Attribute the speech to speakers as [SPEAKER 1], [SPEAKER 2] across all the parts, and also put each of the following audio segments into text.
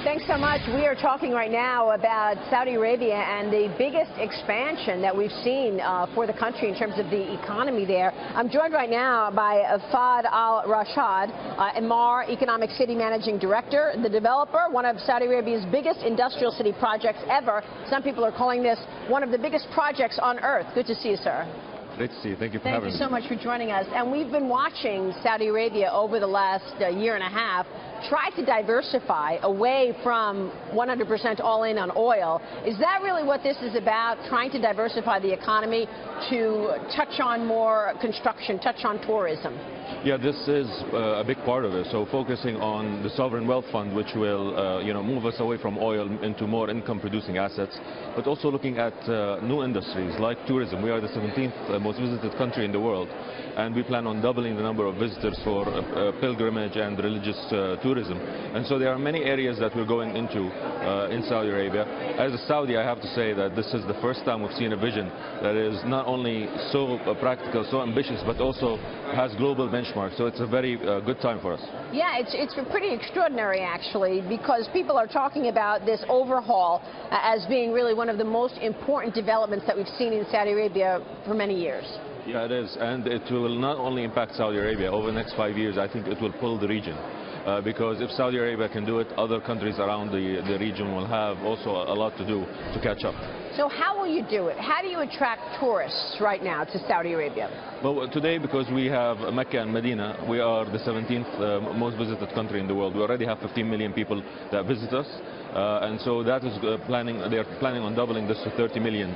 [SPEAKER 1] Thanks so much. We are talking right now about Saudi Arabia and the biggest expansion that we've seen for the country in terms of the economy there. I'm joined right now by Fahd Al-Rasheed, Emaar Economic City Managing Director, the developer, one of Saudi Arabia's biggest industrial city projects ever. Some people are calling this one of the biggest projects on earth. Good to see you, sir.
[SPEAKER 2] Great to see you. Thank you for having me.
[SPEAKER 1] Thank you so much for joining us. And we've been watching Saudi Arabia over the last year and a half try to diversify away from 100% all in on oil. Is that really what this is about, trying to diversify the economy to touch on more construction, touch on tourism?
[SPEAKER 2] Yeah, this is a big part of it. So focusing on the sovereign wealth fund, which will move us away from oil into more income-producing assets, but also looking at new industries like tourism. We are the 17th most visited country in the world, and we plan on doubling the number of visitors for pilgrimage and religious tourism. And so there are many areas that we're going into in Saudi Arabia. As a Saudi, I have to say that this is the first time we've seen a vision that is not only so practical, so ambitious, but also has global benchmarks. So it's a very good time for us.
[SPEAKER 1] Yeah, it's pretty extraordinary, actually, because people are talking about this overhaul as being really one of the most important developments that we've seen in Saudi Arabia for many years.
[SPEAKER 2] Yeah, it is, and it will not only impact Saudi Arabia. Over the next 5 years, I think it will pull the region. Because if Saudi Arabia can do it, other countries around the region will have also a lot to do to catch up.
[SPEAKER 1] So how will you do it? How do you attract tourists right now to Saudi Arabia?
[SPEAKER 2] Well, today, because we have Mecca and Medina, we are the 17th most visited country in the world. We already have 15 million people that visit us. And so that is they're planning on doubling this to 30 million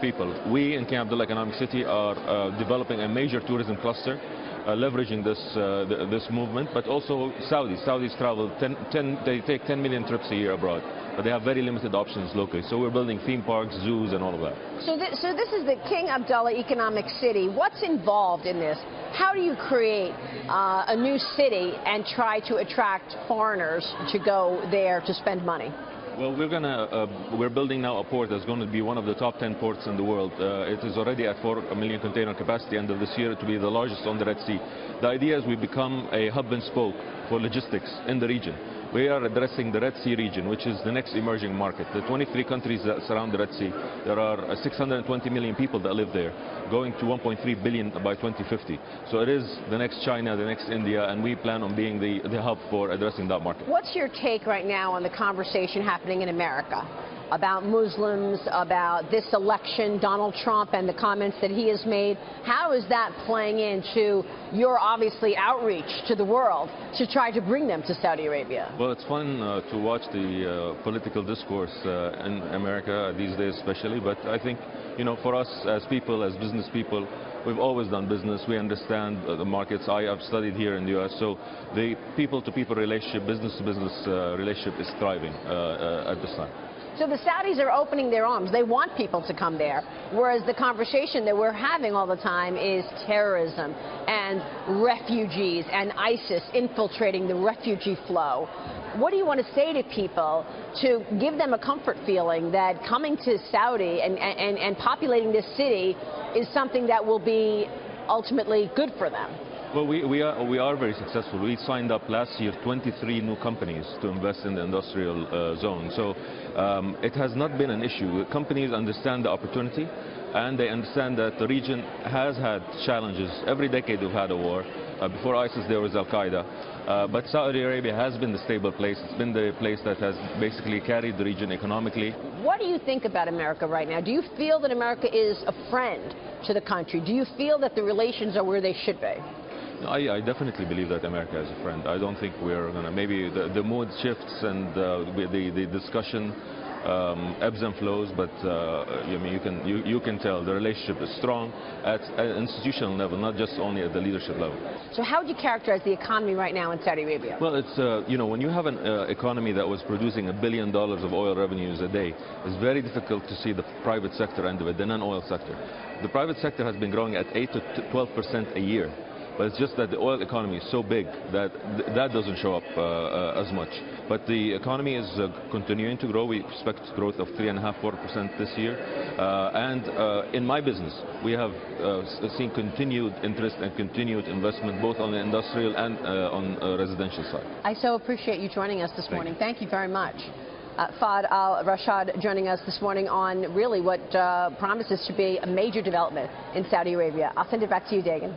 [SPEAKER 2] people. We in King Abdullah Economic City are developing a major tourism cluster, leveraging this movement, but also Saudis travel, they take 10 million trips a year abroad, but they have very limited options locally. So we're building theme parks, zoos, and all of that.
[SPEAKER 1] So this is the King Abdullah Economic City. What's involved in this? How do you create a new city and try to attract foreigners to go there to spend money?
[SPEAKER 2] Well, we're building now a port that's going to be one of the top 10 ports in the world. It is already at 4 million container capacity. End of this year, it will be the largest on the Red Sea. The idea is we become a hub and spoke for logistics in the region. We are addressing the Red Sea region, which is the next emerging market. The 23 countries that surround the Red Sea, there are 620 million people that live there, going to 1.3 billion by 2050. So it is the next China, the next India, and we plan on being the hub for addressing that market.
[SPEAKER 1] What's your take right now on the conversation happening in America about Muslims, about this election, Donald Trump and the comments that he has made? How is that playing into your, obviously, outreach to the world to try to bring them to Saudi Arabia?
[SPEAKER 2] Well, it's fun to watch the political discourse in America these days especially, but I think, for us as people, as business people, we've always done business. We understand the markets. I have studied here in the U.S., so the people-to-people relationship, business-to-business relationship is thriving at this time.
[SPEAKER 1] So the Saudis are opening their arms. They want people to come there, whereas the conversation that we're having all the time is terrorism and refugees and ISIS infiltrating the refugee flow. What do you want to say to people to give them a comfort feeling that coming to Saudi and populating this city is something that will be ultimately good for them?
[SPEAKER 2] Well, we are very successful. We signed up last year 23 new companies to invest in the industrial zone. So it has not been an issue. Companies understand the opportunity, and they understand that the region has had challenges. Every decade we've had a war. Before ISIS there was Al-Qaeda. But Saudi Arabia has been the stable place. It's been the place that has basically carried the region economically.
[SPEAKER 1] What do you think about America right now? Do you feel that America is a friend to the country? Do you feel that the relations are where they should be?
[SPEAKER 2] I definitely believe that America is a friend. I don't think we're going to, maybe the mood shifts and the discussion ebbs and flows, but you can tell the relationship is strong at an institutional level, not just only at the leadership level.
[SPEAKER 1] So how would you characterize the economy right now in Saudi Arabia?
[SPEAKER 2] Well, it's, when you have an economy that was producing $1 billion of oil revenues a day, it's very difficult to see the private sector end of it, the non-oil sector. The private sector has been growing at 8 to 12% a year. But it's just that the oil economy is so big that that doesn't show up as much. But the economy is continuing to grow. We expect growth of 3.5–4% this year. And in my business, we have seen continued interest and continued investment both on the industrial and on residential side.
[SPEAKER 1] I so appreciate you joining us this morning. Thank you very much. Fahd Al-Rasheed joining us this morning on really what promises to be a major development in Saudi Arabia. I'll send it back to you, Dagan.